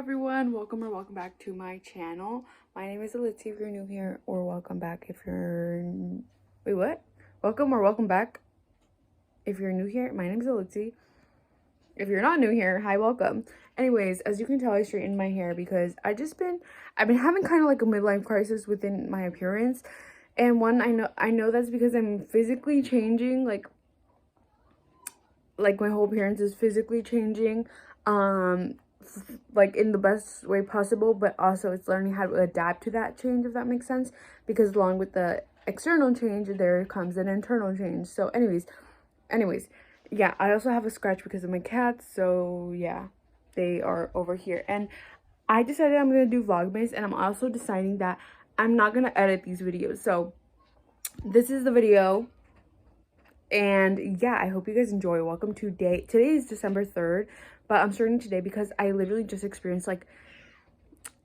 everyone, welcome back to my channel. My name is Alig if you're new here, or welcome back if you're welcome back if you're new here. My name is Alig. If you're not new here, hi, welcome. Anyways, as you can tell, I straightened my hair because I've been having kind of like a midlife crisis within my appearance. And one, I know that's because I'm physically changing, like my whole appearance is physically changing, like in the best way possible, but also it's learning how to adapt to that change, if that makes sense, because along with the external change there comes an internal change. So anyways, yeah, I also have a scratch because of my cats, so yeah, they are over here. And I decided I'm gonna do Vlogmas, and I'm also deciding that I'm not gonna edit these videos. So this is the video, and yeah, I hope you guys enjoy. Welcome to today is December 3rd, but I'm starting today because I literally just experienced like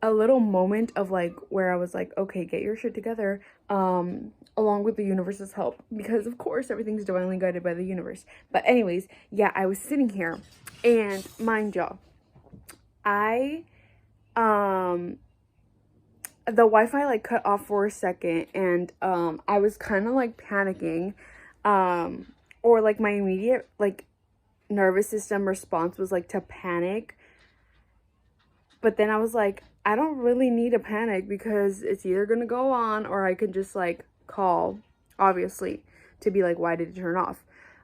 a little moment of like where I was like, okay, get your shit together, along with the universe's help, because of course everything's divinely guided by the universe. But anyways, yeah, I was sitting here, and mind y'all, the Wi-Fi like cut off for a second, and I was kind of like panicking, or like my immediate like nervous system response was like to panic. But then I was like, I don't really need to panic because it's either gonna go on, or I could just like call, obviously, to be like, why did it turn off?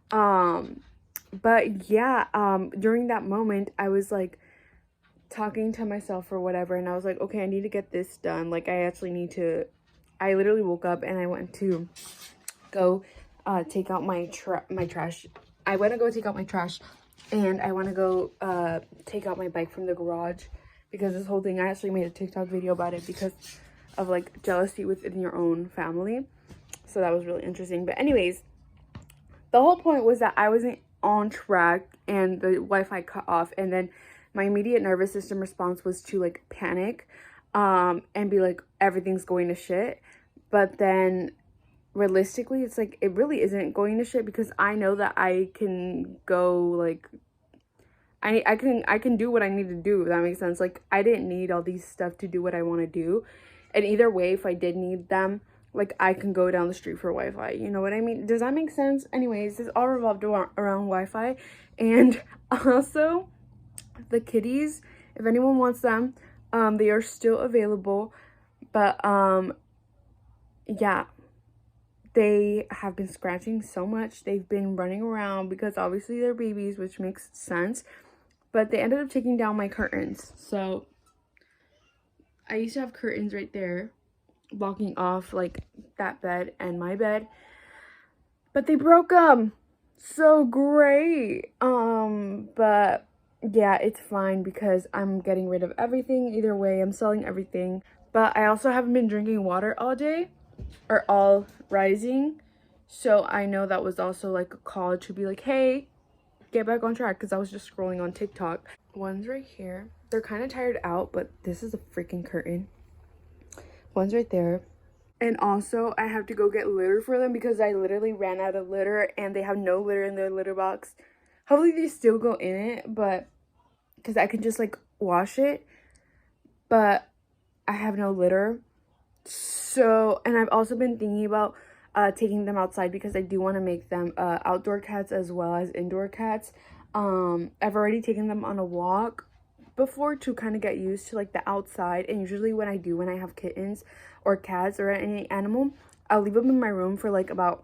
But yeah, during that moment I was like talking to myself or whatever, and I was like, okay, I need to get this done. Like I literally woke up and I went to go take out my trash. I went to go take out my trash, and I want to go take out my bike from the garage, because this whole thing, I actually made a TikTok video about it because of like jealousy within your own family. So that was really interesting. But anyways, the whole point was that I wasn't on track and the Wi-Fi cut off, and then my immediate nervous system response was to like panic and be like, everything's going to shit. But then realistically, it's like, it really isn't going to shit, because I know that I can go like I can do what I need to do, if that makes sense. Like I didn't need all these stuff to do what I want to do, and either way, if I did need them, like I can go down the street for Wi-Fi, you know what I mean? Does that make sense? Anyways, this all revolved around Wi-Fi. And also the kitties, if anyone wants them, they are still available. But yeah, they have been scratching so much. They've been running around because obviously they're babies, which makes sense. But they ended up taking down my curtains. So I used to have curtains right there blocking off like that bed and my bed, but they broke them. So great. But yeah, it's fine because I'm getting rid of everything. Either way, I'm selling everything. But I also haven't been drinking water all day, or all rising, so I know that was also like a call to be like, hey, get back on track, because I was just scrolling on TikTok. One's right here. They're kind of tired out, but this is a freaking curtain. One's right there. And also I have to go get litter for them because I literally ran out of litter, and they have no litter in their litter box. Hopefully they still go in it, but because I can just like wash it, but I have no litter. So, and I've also been thinking about taking them outside, because I do want to make them outdoor cats as well as indoor cats. I've already taken them on a walk before to kind of get used to like the outside, and usually when I have kittens or cats or any animal, I'll leave them in my room for like about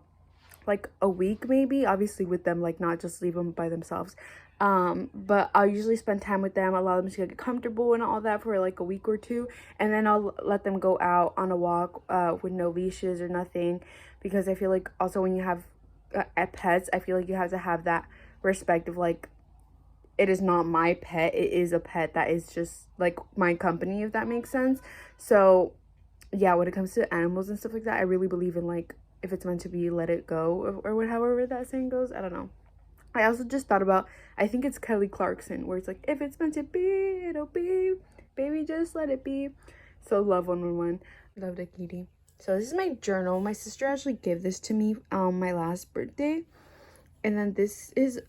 like a week maybe, obviously with them, like not just leave them by themselves. But I'll usually spend time with them, allow them to get comfortable and all that for like a week or two, and then I'll let them go out on a walk with no leashes or nothing, because I feel like also when you have pets, I feel like you have to have that respect of like, it is not my pet, it is a pet that is just like my company, if that makes sense. So yeah, when it comes to animals and stuff like that, I really believe in like, if it's meant to be, let it go, or however that saying goes. I don't know. I also just thought about, I think it's Kelly Clarkson, where it's like, if it's meant to be, it'll be, baby, just let it be. So love 111, love the kitty. So this is my journal. My sister actually gave this to me on my last birthday, and then this is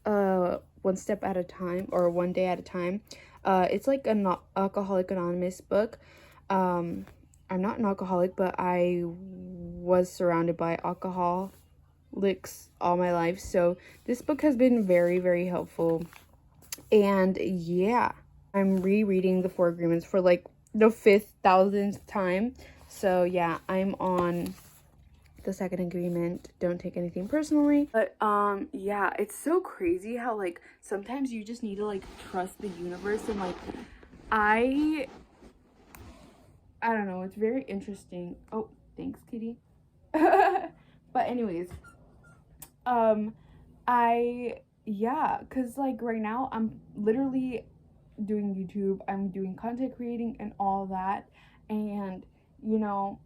one step at a time, or one day at a time. It's like an Alcoholic Anonymous book. I'm not an alcoholic, but I was surrounded by alcoholics all my life, so this book has been very, very helpful. And yeah, I'm rereading the 4 Agreements for like the 5,000th time. So yeah, I'm on the 2nd agreement, don't take anything personally. But yeah, it's so crazy how like sometimes you just need to like trust the universe, and like I don't know, it's very interesting. Oh, thanks, kitty. But anyways, yeah, because like right now I'm literally doing YouTube, I'm doing content creating and all that, and you know,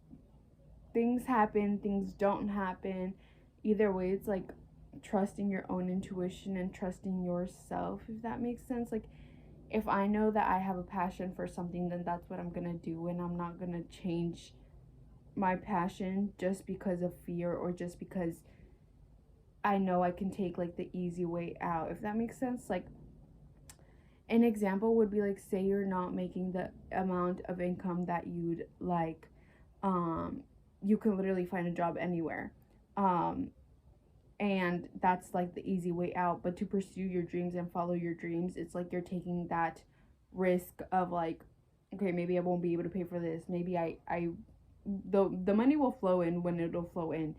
things happen, things don't happen. Either way, it's like trusting your own intuition and trusting yourself, if that makes sense. Like, if I know that I have a passion for something, then that's what I'm gonna do, and I'm not gonna change my passion just because of fear or just because I know I can take like the easy way out, if that makes sense. Like, an example would be like, say you're not making the amount of income that you'd like, you can literally find a job anywhere, and that's like the easy way out. But to pursue your dreams and follow your dreams, it's like you're taking that risk of like, okay, maybe I won't be able to pay for this, maybe the money will flow in when it'll flow in,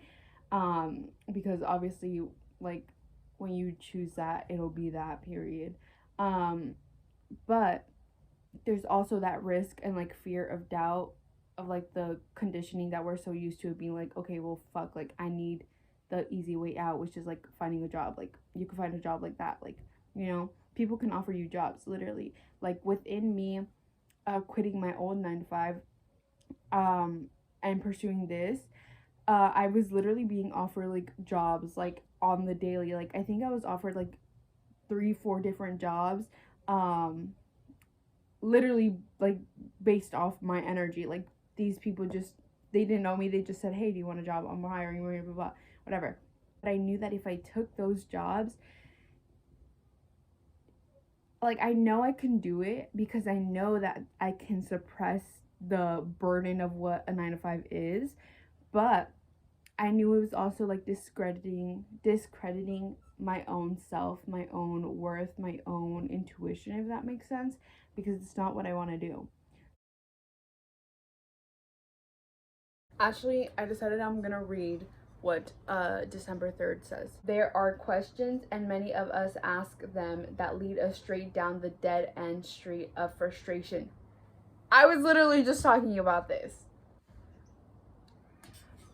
because obviously, like, when you choose that, it'll be that, period. But there's also that risk and like fear of doubt of like the conditioning that we're so used to, being like, okay, well, fuck, like I need the easy way out, which is like finding a job. Like, you can find a job like that, like, you know, people can offer you jobs literally. Like, within me quitting my old 9 to 5 and pursuing this, I was literally being offered like jobs like on the daily. Like, I think I was offered like 3-4 different jobs, literally like based off my energy. Like, these people just, they didn't know me, they just said, hey, do you want a job, I'm hiring, blah blah blah, whatever. But I knew that if I took those jobs, like, I know I can do it because I know that I can suppress the burden of what a 9 to 5 is. But I knew it was also like discrediting my own self, my own worth, my own intuition, if that makes sense, because it's not what I want to do. Actually, I decided I'm gonna read what December 3rd says. There are questions, and many of us ask them, that lead us straight down the dead end street of frustration. I was literally just talking about this.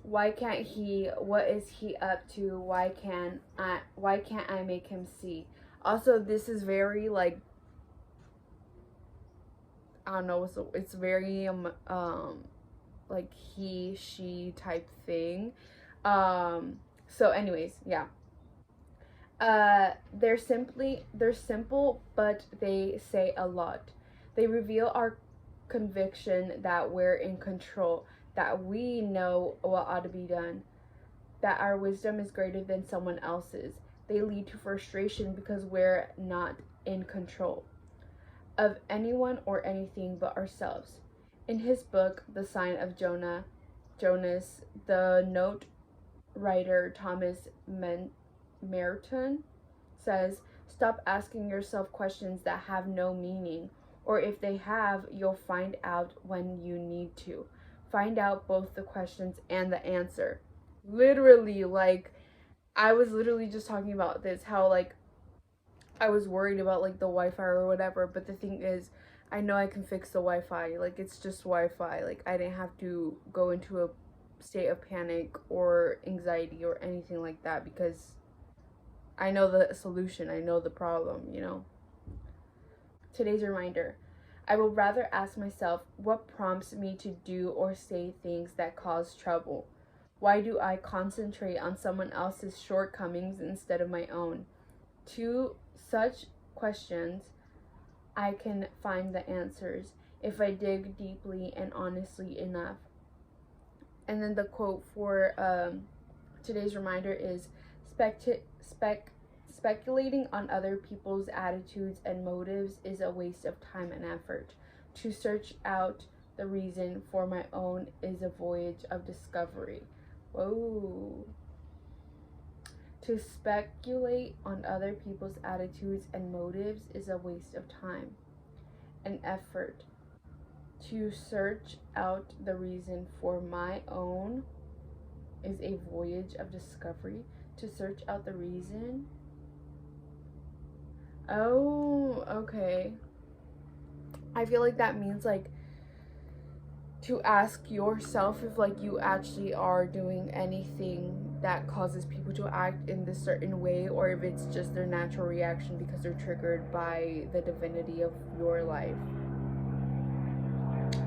Why can't he? What is he up to? Why can't I make him see? Also, this is very like, I don't know, it's very like he, she type thing. So anyways, yeah. They're simple, but they say a lot. They reveal our conviction that we're in control, that we know what ought to be done, that our wisdom is greater than someone else's. They lead to frustration because we're not in control of anyone or anything but ourselves. In his book, The Sign of Jonas, the note writer Thomas Merton says, stop asking yourself questions that have no meaning, or if they have, you'll find out when you need to. Find out both the questions and the answer. Literally, like, I was literally just talking about this, how like I was worried about like the Wi-Fi or whatever, but the thing is, I know I can fix the Wi-Fi. Like, it's just Wi-Fi. Like, I didn't have to go into a state of panic or anxiety or anything like that, because I know the solution, I know the problem, you know. Today's reminder: I will rather ask myself, what prompts me to do or say things that cause trouble? Why do I concentrate on someone else's shortcomings instead of my own? To such questions, I can find the answers if I dig deeply and honestly enough. And then the quote for today's reminder is, Speculating on other people's attitudes and motives is a waste of time and effort. To search out the reason for my own is a voyage of discovery. Whoa. To speculate on other people's attitudes and motives is a waste of time and effort. To search out the reason for my own is a voyage of discovery. To search out the reason. Oh, okay. I feel like that means like to ask yourself if like you actually are doing anything that causes people to act in this certain way, or if it's just their natural reaction because they're triggered by the divinity of your life.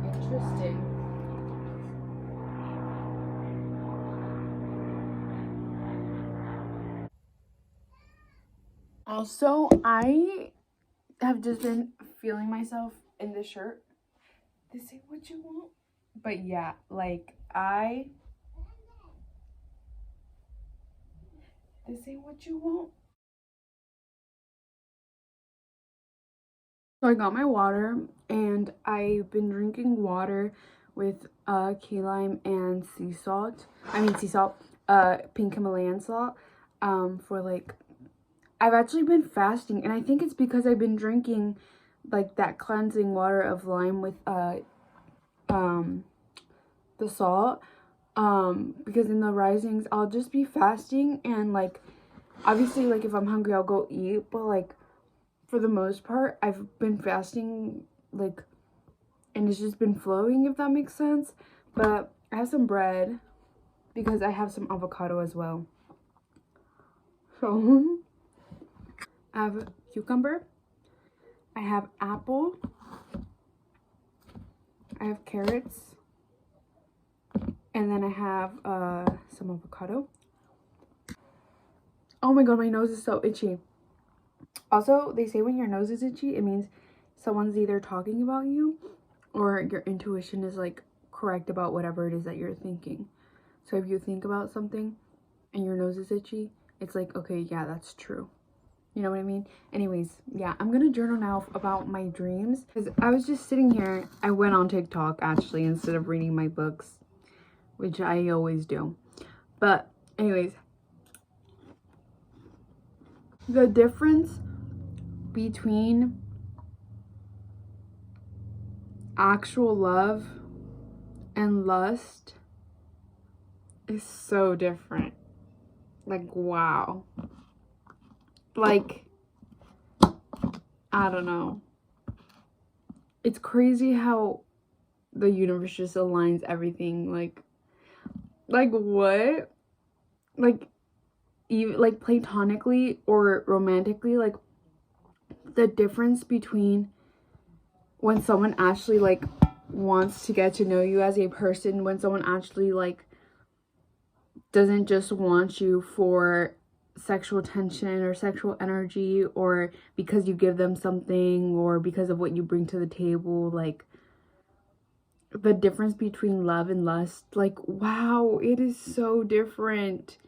Interesting. Also, I have just been feeling myself in this shirt. This ain't what you want. But yeah, like this ain't what you want. So I got my water, and I've been drinking water with key lime and sea salt. Pink Himalayan salt. For like, I've actually been fasting, and I think it's because I've been drinking like that cleansing water of lime with the salt. Because in the risings I'll just be fasting, and like obviously like if I'm hungry I'll go eat, but like for the most part I've been fasting, like, and it's just been flowing, if that makes sense. But I have some bread because I have some avocado as well. So I have cucumber, I have apple, I have carrots, and then I have some avocado. Oh my god, my nose is so itchy. Also, they say when your nose is itchy, it means someone's either talking about you or your intuition is like correct about whatever it is that you're thinking. So if you think about something and your nose is itchy, it's like, okay, yeah, that's true. You know what I mean? Anyways, yeah, I'm gonna journal now about my dreams, because I was just sitting here. I went on TikTok actually instead of reading my books, which I always do. But anyways, the difference between actual love and lust is so different. Like, wow. Like, I don't know. It's crazy how the universe just aligns everything. Like what? Like, even like platonically or romantically, like the difference between when someone actually like wants to get to know you as a person, when someone actually like doesn't just want you for sexual tension or sexual energy, or because you give them something, or because of what you bring to the table. Like the difference between love and lust, like, wow, it is so different.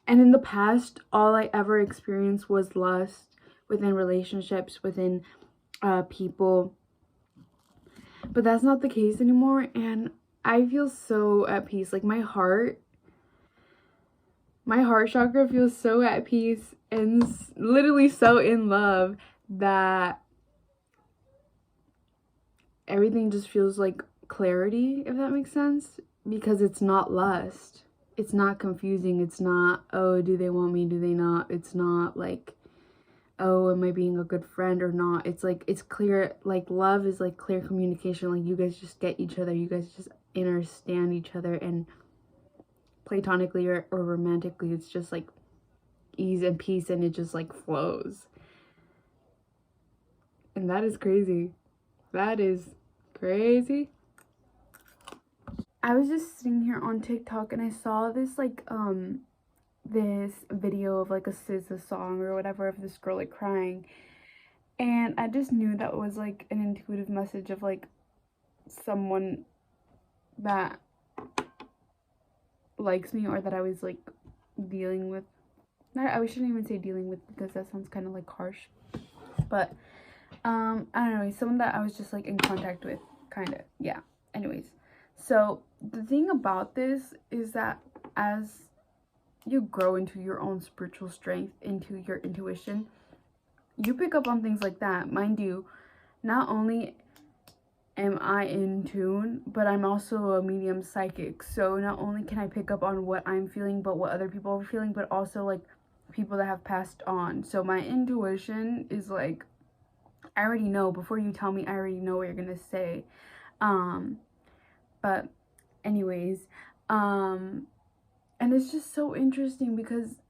And in the past, all I ever experienced was lust within relationships, within people. But that's not the case anymore, and I feel so at peace. Like my heart chakra feels so at peace and literally so in love that everything just feels like clarity, if that makes sense, because it's not lust. It's not confusing. It's not, oh, do they want me, do they not? It's not like, oh, am I being a good friend or not? It's like, it's clear. Like love is like clear communication. Like you guys just get each other, you guys just understand each other. And platonically or romantically, it's just like ease and peace, and it just like flows. And that is crazy. That is crazy. I was just sitting here on TikTok and I saw this like this video of like a SZA song or whatever, of this girl like crying, and I just knew that was like an intuitive message of like someone that likes me, or that I was like dealing with I shouldn't even say dealing with, because that sounds kind of like harsh, but I don't know, someone that I was just like in contact with, kind of, yeah. Anyways, so the thing about this is that as you grow into your own spiritual strength, into your intuition, you pick up on things like that. Mind you, not only am I in tune, but I'm also a medium psychic, so not only can I pick up on what I'm feeling, but what other people are feeling, but also like people that have passed on. So my intuition is like, I already know, before you tell me, I already know what you're gonna say. But anyways, and it's just so interesting because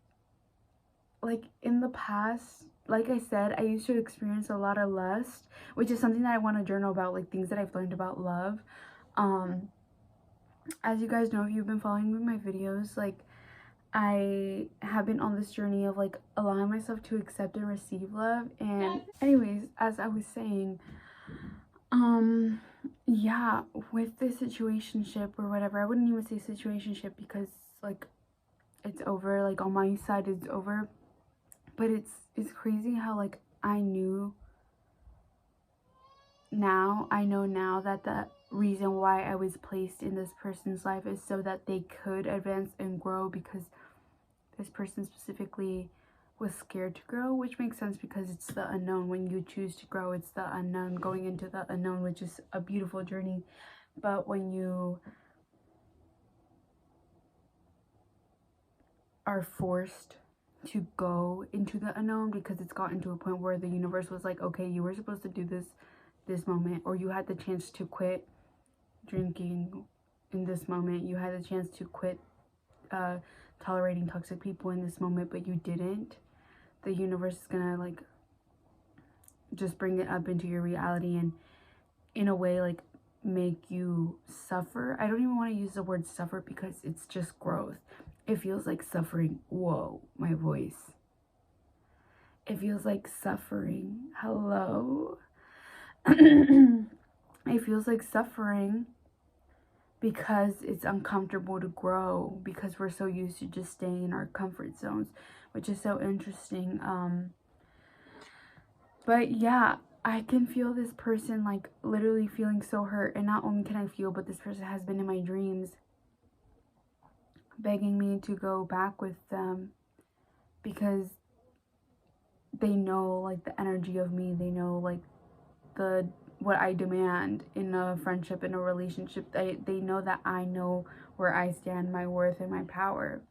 like in the past, like I said, I used to experience a lot of lust, which is something that I want to journal about, like things that I've learned about love. As you guys know, if you've been following me in my videos, like I have been on this journey of like allowing myself to accept and receive love. And anyways, as I was saying, yeah, with this situationship or whatever, I wouldn't even say situationship because like it's over, like on my side it's over, but it's crazy how like I know now that the reason why I was placed in this person's life is so that they could advance and grow, because this person specifically was scared to grow, which makes sense because it's the unknown. When you choose to grow, it's the unknown, going into the unknown, which is a beautiful journey. But when you are forced to go into the unknown, because it's gotten to a point where the universe was like, okay, you were supposed to do this moment, or you had the chance to quit drinking in this moment, you had the chance to quit tolerating toxic people in this moment, but you didn't. The universe is gonna like just bring it up into your reality and in a way like make you suffer. I don't even want to use the word suffer because it's just growth. It feels like suffering. Whoa, my voice. It feels like suffering. Hello. It feels like suffering because it's uncomfortable to grow, because we're so used to just staying in our comfort zones, which is so interesting. But yeah, I can feel this person like literally feeling so hurt, and not only can I feel, but this person has been in my dreams begging me to go back with them because they know like the energy of me, they know like what I demand in a friendship, in a relationship. They know that I know where I stand, my worth and my power,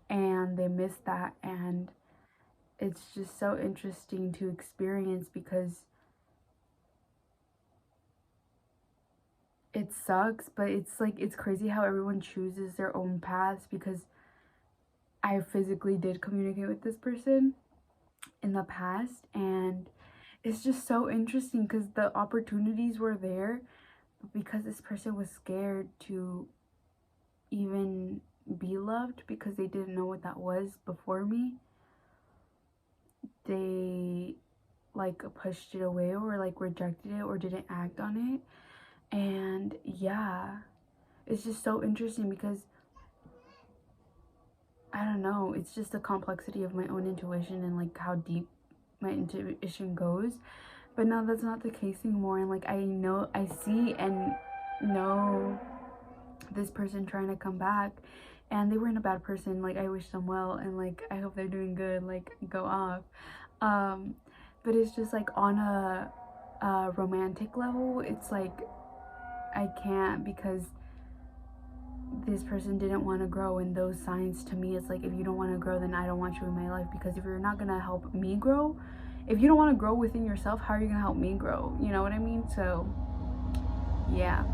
and they miss that. And it's just so interesting to experience because it sucks, but it's like, it's crazy how everyone chooses their own paths, because I physically did communicate with this person in the past, and it's just so interesting because the opportunities were there, but because this person was scared to even be loved because they didn't know what that was before me, they like pushed it away or like rejected it or didn't act on it. And yeah, it's just so interesting because I don't know, it's just the complexity of my own intuition and like how deep my intuition goes. But now that's not the case anymore, and like I see and know this person trying to come back, and they weren't a bad person. Like I wish them well, and like I hope they're doing good, like go off. But it's just like on a romantic level, it's like I can't, because this person didn't want to grow, and those signs to me, it's like, if you don't want to grow, then I don't want you in my life, because if you're not gonna help me grow, if you don't want to grow within yourself, how are you gonna help me grow? You know what I mean? So yeah.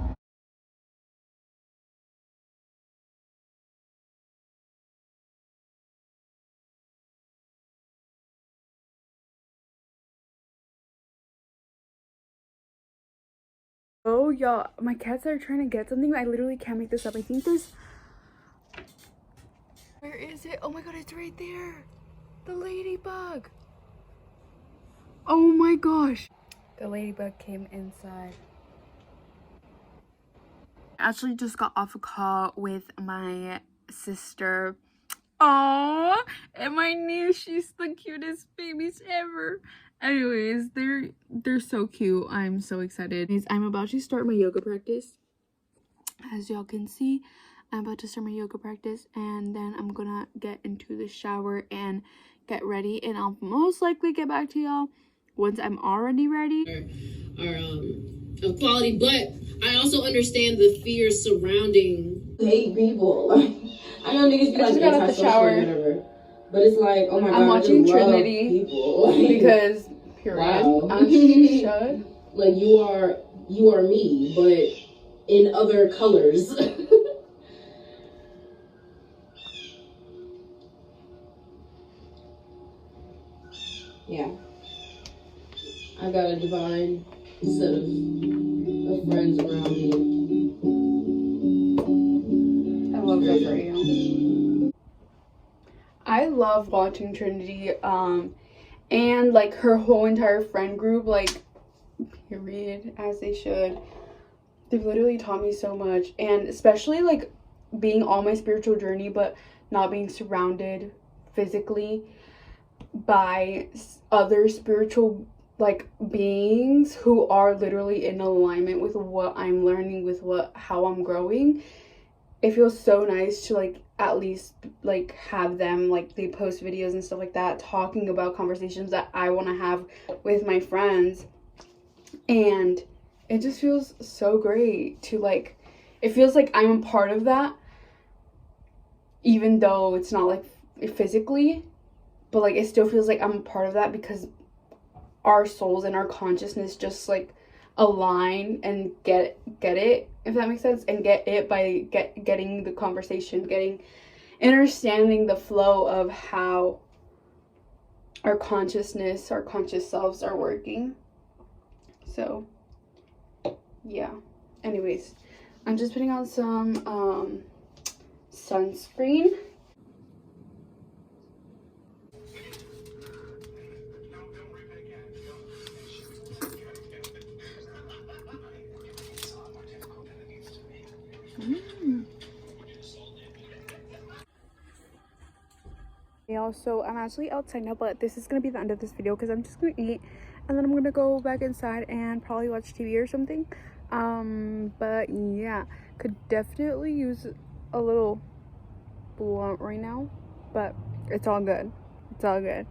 Oh y'all, my cats are trying to get something. I literally can't make this up. I think there's, where is it? Oh my god, it's right there. The ladybug. Oh my gosh. The ladybug came inside. I actually just got off a call with my sister. Aww, and my niece, she's the cutest babies ever. Anyways, they're so cute. I'm so excited. I'm about to start my yoga practice. As y'all can see, I'm about to start my yoga practice, and then I'm gonna get into the shower and get ready, and I'll most likely get back to y'all once I'm already ready. Of quality, but I also understand the fears surrounding hate people. I know niggas be like antisocial or whatever, but it's like, oh my god, I'm watching Trinity people. because period. Wow. I should. Like you are me, but in other colors. Yeah, I got a divine set of friends around me. I love that for you. I love watching Trinity, and like her whole entire friend group, like, period, as they should. They've literally taught me so much, and especially like being on my spiritual journey, but not being surrounded physically by other spiritual like beings who are literally in alignment with what I'm learning, with how I'm growing. It feels so nice to like at least like have them, like they post videos and stuff like that talking about conversations that I want to have with my friends, and it just feels so great to like, it feels like I'm a part of that, even though it's not like physically, but like it still feels like I'm a part of that because our souls and our consciousness just like align and get it, if that makes sense, and get it by getting the conversation, understanding the flow of how our consciousness, our conscious selves are working. So yeah, anyways, I'm just putting on some sunscreen. Also, I'm actually outside now, but this is gonna be the end of this video because I'm just gonna eat and then I'm gonna go back inside and probably watch TV or something. But yeah, could definitely use a little blunt right now, but it's all good. It's all good.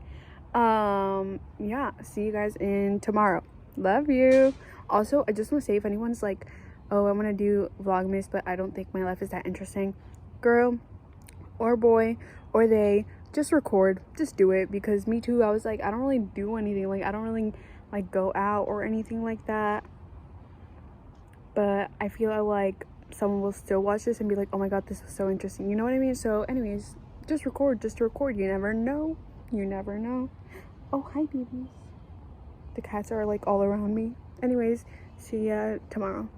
Yeah, see you guys in tomorrow. Love you. Also, I just want to say, if anyone's like, oh, I want to do Vlogmas, but I don't think my life is that interesting, girl or boy or they, just record, just do it, because me too, I was like, I don't really do anything, like I don't really like go out or anything like that, but I feel like someone will still watch this and be like, oh my god, this was so interesting, you know what I mean? So anyways, just record, you never know, Oh, hi babies. The cats are like all around me. Anyways, see ya tomorrow.